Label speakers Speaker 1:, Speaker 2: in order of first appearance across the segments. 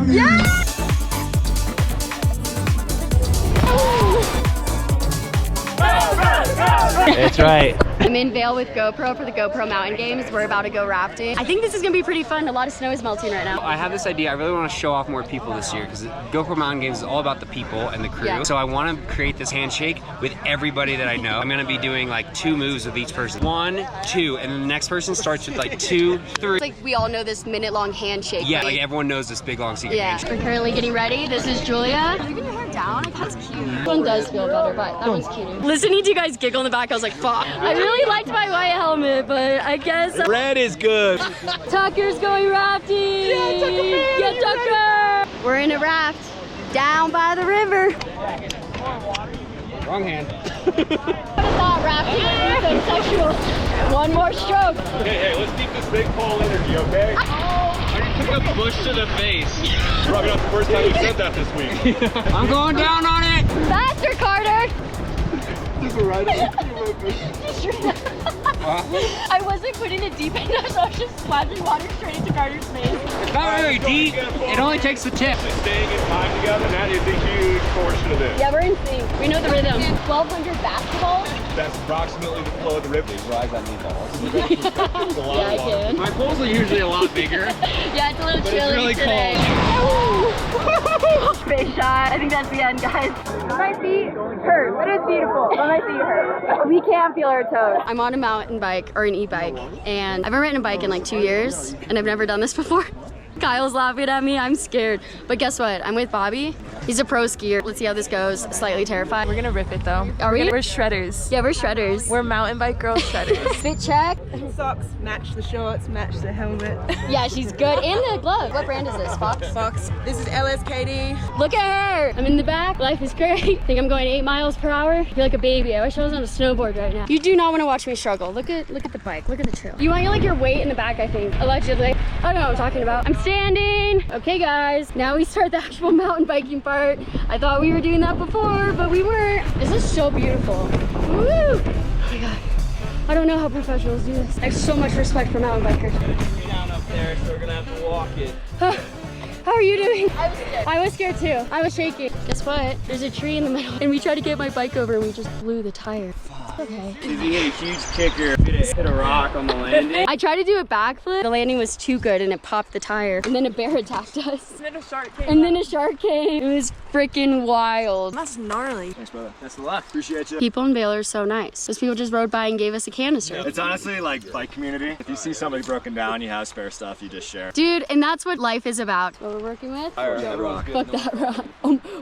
Speaker 1: Yeah!
Speaker 2: That's right.
Speaker 1: I'm in Vail with GoPro for the GoPro Mountain Games. We're about to go rafting. I think this is gonna be pretty fun. A lot of snow is melting right now.
Speaker 3: I have this idea. I really want to show off more people this year because GoPro Mountain Games is all about the people and the crew.
Speaker 1: Yeah.
Speaker 3: So I want to create this handshake with everybody that I know. I'm gonna be doing like 2 moves with each person. 1, 2, and then the next person starts with like 2, 3.
Speaker 1: It's like we all know this minute-long handshake.
Speaker 3: Yeah,
Speaker 1: right?
Speaker 3: like everyone knows this big long secret
Speaker 1: Yeah.
Speaker 3: handshake.
Speaker 1: We're currently getting ready. This is Julia. Are you gonna hair down? That's cute. This one does feel better, but that one's cuter. Listening to you guys giggle in the back, I was like, fuck. I really liked my white helmet, but I guess
Speaker 2: Red is good.
Speaker 1: Tucker's going rafting. Yeah, Tucker! Yeah, Tucker! We're in a raft down by the river.
Speaker 3: Wrong hand.
Speaker 1: I thought rafting was so sexual. One more stroke.
Speaker 4: Hey, let's keep this big pole energy, okay?
Speaker 2: I took a bush to the face.
Speaker 4: Probably not the first time you said that this week.
Speaker 3: I'm going down on it.
Speaker 1: Faster, Carter! I wasn't putting it deep enough, so I was just splashing water straight into Carter's face.
Speaker 3: It's not really deep. It only takes the tip.
Speaker 4: Staying in time together, that is a huge portion of this.
Speaker 1: Yeah, we're in sync. We know the rhythm. 1,200 basketballs.
Speaker 4: That's approximately the flow of the river. Rise on these balls.
Speaker 1: Yeah, I can.
Speaker 3: My poles are usually a lot bigger.
Speaker 1: Yeah, it's a little
Speaker 3: But
Speaker 1: chilly
Speaker 3: it's really
Speaker 1: today. Face shot. I think that's the end, guys. My feet hurt, but it's beautiful. But my feet hurt. We can't feel our toes. I'm on a mountain bike or an e-bike, and I haven't ridden a bike in like 2 years, and I've never done this before. Kyle's laughing at me. I'm scared. But guess what? I'm with Bobby. He's a pro skier. Let's see how this goes. Slightly terrified.
Speaker 5: We're gonna rip it though.
Speaker 1: Are we?
Speaker 5: We're shredders.
Speaker 1: Yeah, we're shredders.
Speaker 5: We're mountain bike girl shredders.
Speaker 1: Fit check.
Speaker 5: Socks match the shorts, match the helmet.
Speaker 1: Yeah, she's good. And the glove. What brand is this? Fox?
Speaker 5: Fox. This is LSKD.
Speaker 1: Look at her. I'm in the back. Life is great. I think I'm going 8 miles per hour. I feel like a baby. I wish I was on a snowboard right now. You do not want to watch me struggle. Look at the bike. Look at the trail. You want like your weight in the back, I think. Allegedly. I don't know what I'm talking about. I'm standing. Okay, guys. Now we start the actual mountain biking part. I thought we were doing that before, but we weren't. This is so beautiful. Woo! Oh my God. I don't know how professionals do this. I have so much respect for mountain bikers.
Speaker 2: Down up there, so we're gonna have to walk it.
Speaker 1: How are you doing? I was scared too. I was shaking. Guess what? There's a tree in the middle, and we tried to get my bike over, and we just blew the tire. Okay.
Speaker 2: If you hit a huge kicker, hit a rock on the landing.
Speaker 1: I tried to do a backflip. The landing was too good, and it popped the tire. And then a bear attacked us.
Speaker 5: And then a shark came.
Speaker 1: And then a shark came. It was freaking wild.
Speaker 5: That's gnarly.
Speaker 2: Thanks, brother. Best of luck. Appreciate you.
Speaker 1: People in Vail are so nice. Those people just rode by and gave us a canister.
Speaker 6: It's honestly like bike community. If you see somebody broken down, you have spare stuff, you just share.
Speaker 1: Dude, and that's what life is about. What we're working with? Fuck that rock.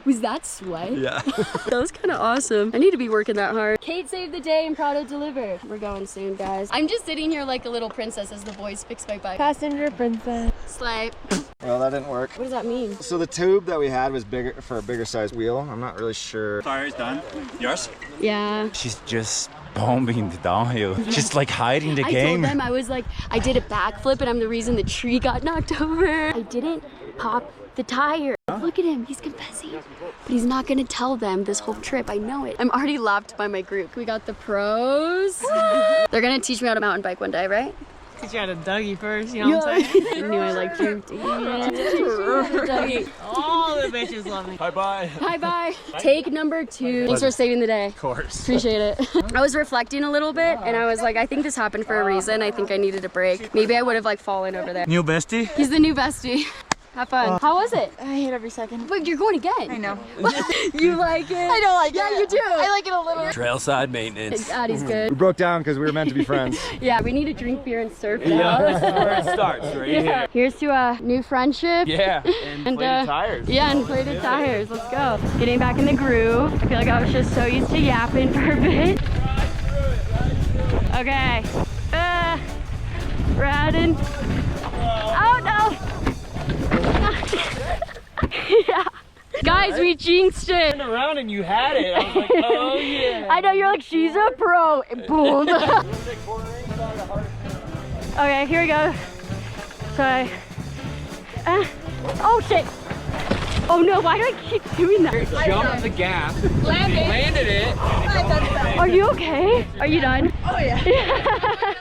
Speaker 1: Was that sweat?
Speaker 6: Yeah.
Speaker 1: That was kind of awesome. I need to be working that hard. Kate saved the day and Prado delivered. We're going soon, guys. I'm just sitting here like a little princess as the boys fix my bike.
Speaker 5: Passenger princess.
Speaker 1: Slay.
Speaker 6: Well, that didn't work.
Speaker 1: What does that mean?
Speaker 6: So the tube that we had was bigger for a bigger size wheel. I'm not really sure.
Speaker 4: Tire's done. Yours?
Speaker 1: Yeah.
Speaker 7: She's just bombing the downhill, just like hiding the
Speaker 1: I
Speaker 7: game.
Speaker 1: told them, I was like, I did a backflip and I'm the reason the tree got knocked over. I didn't pop the tire. Look at him, he's confessing. But he's not gonna tell them this whole trip, I know it. I'm already lapped by my group. We got the pros. They're gonna teach me how to mountain bike one day, right?
Speaker 5: Teach you how to Dougie first, you know what I'm saying?
Speaker 1: I knew I liked you. Dougie.
Speaker 5: All the bitches love me.
Speaker 4: Bye-bye.
Speaker 1: Bye-bye. Take number 2. Thanks for saving the day. Of
Speaker 6: course.
Speaker 1: Appreciate it. I was reflecting a little bit and I was like, I think this happened for a reason. I think I needed a break. Maybe I would have like fallen over there.
Speaker 7: New bestie?
Speaker 1: He's the new bestie. Have fun. How was it?
Speaker 5: I hate every second.
Speaker 1: But you're going again.
Speaker 5: I know.
Speaker 1: You like it?
Speaker 5: I don't like it.
Speaker 1: Yeah, you do.
Speaker 5: I like it a little.
Speaker 7: Trailside maintenance.
Speaker 1: Addie's
Speaker 6: We
Speaker 1: good.
Speaker 6: broke down because we were meant to be friends.
Speaker 1: Yeah, we need to drink beer and surf
Speaker 2: Yeah,
Speaker 1: now.
Speaker 2: that's where it starts, right here.
Speaker 1: Here's to a new friendship.
Speaker 2: Yeah, and inflated
Speaker 1: tires.
Speaker 2: tires.
Speaker 1: Yeah, inflated tires. Let's go. Getting back in the groove. I feel like I was just so used to yapping for a bit. Okay. Riding. Oh no. Yeah. Guys, we jinxed it.
Speaker 2: Turned around and you had it. I was like, oh yeah.
Speaker 1: I know, you're like, she's a pro. Boom. Okay, here we go. So oh shit. Oh no, why do I keep doing that?
Speaker 2: Jumped the gap. Landed it.
Speaker 1: Are you okay? Are you done? Oh yeah.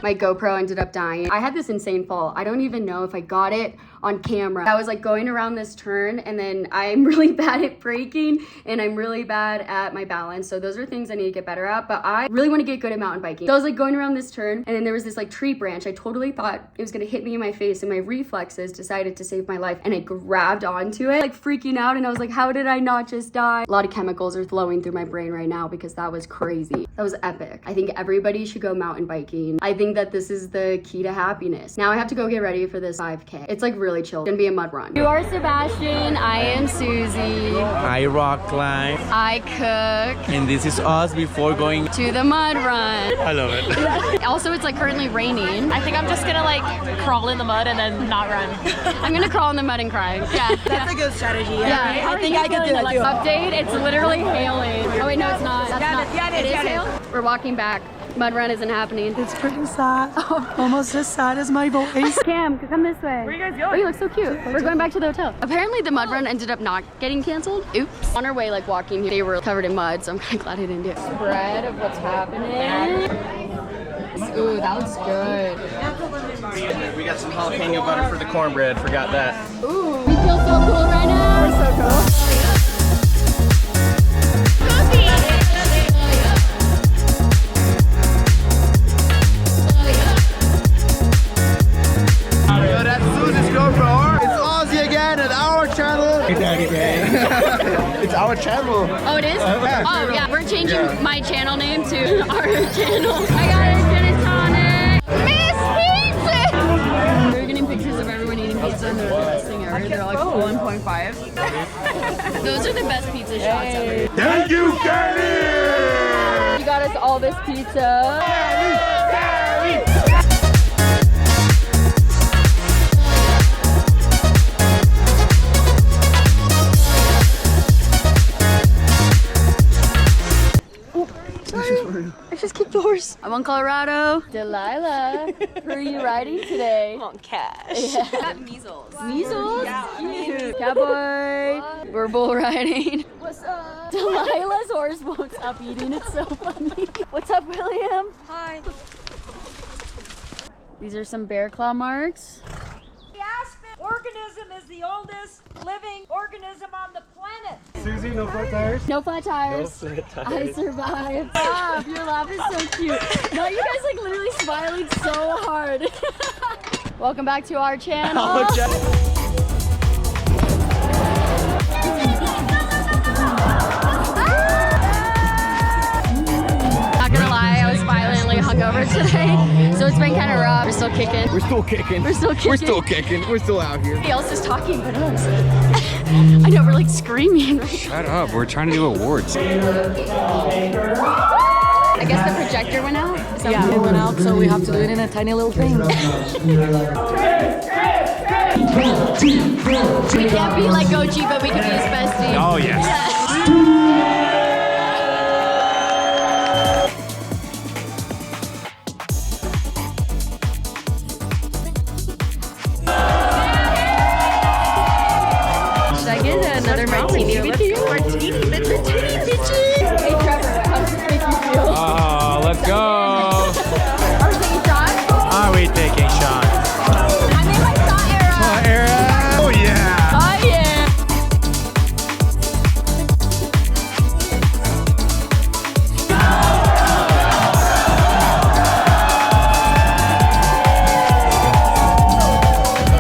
Speaker 1: My GoPro ended up dying. I had this insane fall. I don't even know if I got it on camera. I was like going around this turn, and then I'm really bad at braking and I'm really bad at my balance. So those are things I need to get better at, but I really want to get good at mountain biking. So I was like going around this turn, and then there was this like tree branch. I totally thought it was gonna hit me in my face, and my reflexes decided to save my life, and I grabbed onto it, like freaking out, and I was like, how did I not just die? A lot of chemicals are flowing through my brain right now because that was crazy. That was epic. I think everybody should go mountain biking. I think that this is the key to happiness. Now I have to go get ready for this 5K. It's like really chill. It's gonna be a mud run. You are Sebastian. I am Susie.
Speaker 8: I rock climb.
Speaker 1: I cook.
Speaker 8: And this is us before going
Speaker 1: To the mud run.
Speaker 8: I love it.
Speaker 1: Also, it's like currently raining.
Speaker 5: I think I'm just gonna like crawl in the mud and then not run.
Speaker 1: I'm gonna crawl in the mud and cry. Yeah.
Speaker 5: That's a good strategy.
Speaker 1: Yeah, I think I could do it too. Update, it's literally hailing. Oh wait, no, it's not. That's not. It is hail? We're walking back. Mud run isn't happening.
Speaker 5: It's pretty sad. Almost as sad as my voice.
Speaker 1: Cam, come this way.
Speaker 5: Where are you guys going?
Speaker 1: Oh, you look so cute. We're going back to the hotel. Apparently the mud run ended up not getting canceled. Oops. On our way, like walking, they were covered in mud, so I'm kind of glad I didn't do it. Spread of what's happening. Ooh, that looks good.
Speaker 2: We got some jalapeno butter for the cornbread. Forgot that.
Speaker 1: Ooh, we feel so cool right now. We're so cool.
Speaker 2: Yo, that's Susie's GoPro. It's Aussie again at our channel. It's our channel.
Speaker 1: Oh, it is? Oh, yeah. We're changing my channel name to our channel. I got a gin and tonic. Miss Pizza! They're getting pictures of everyone eating pizza, and they're the best thing ever. They're like 1.5. Those are the best pizza shots ever.
Speaker 6: Thank you, Kenny!
Speaker 1: You got us all this pizza. I just kicked the horse. I'm on Colorado. Delilah, who are you riding today?
Speaker 5: I'm on cash.
Speaker 1: Yeah.
Speaker 5: Measles.
Speaker 1: Measles? Cute. Cowboy. We're bull riding. What's up? Delilah's horse won't stop eating. It's so funny. What's up, William?
Speaker 5: Hi.
Speaker 1: These are some bear claw marks.
Speaker 9: The aspen organism is the oldest living organism on the planet.
Speaker 2: Susie, no flat tires.
Speaker 1: No flat tires. I survived. Stop. Your laugh is so cute. Now you guys like literally smiling so hard. Welcome back to our channel. Not gonna lie, I was violently hungover today, so it's been kind of rough. We're still kicking.
Speaker 2: We're still kicking.
Speaker 1: We're still kicking.
Speaker 2: We're still kicking. We're still out here.
Speaker 1: Everybody else is talking but us. I know, we're like screaming.
Speaker 3: Shut up. We're trying to do awards.
Speaker 1: I guess the projector went out? Is that
Speaker 5: Yeah,
Speaker 1: what
Speaker 5: it went out, so we have to do it in a tiny little thing.
Speaker 1: We can't be like Gochi, but we can be his bestie.
Speaker 3: Oh, yes.
Speaker 1: Yes.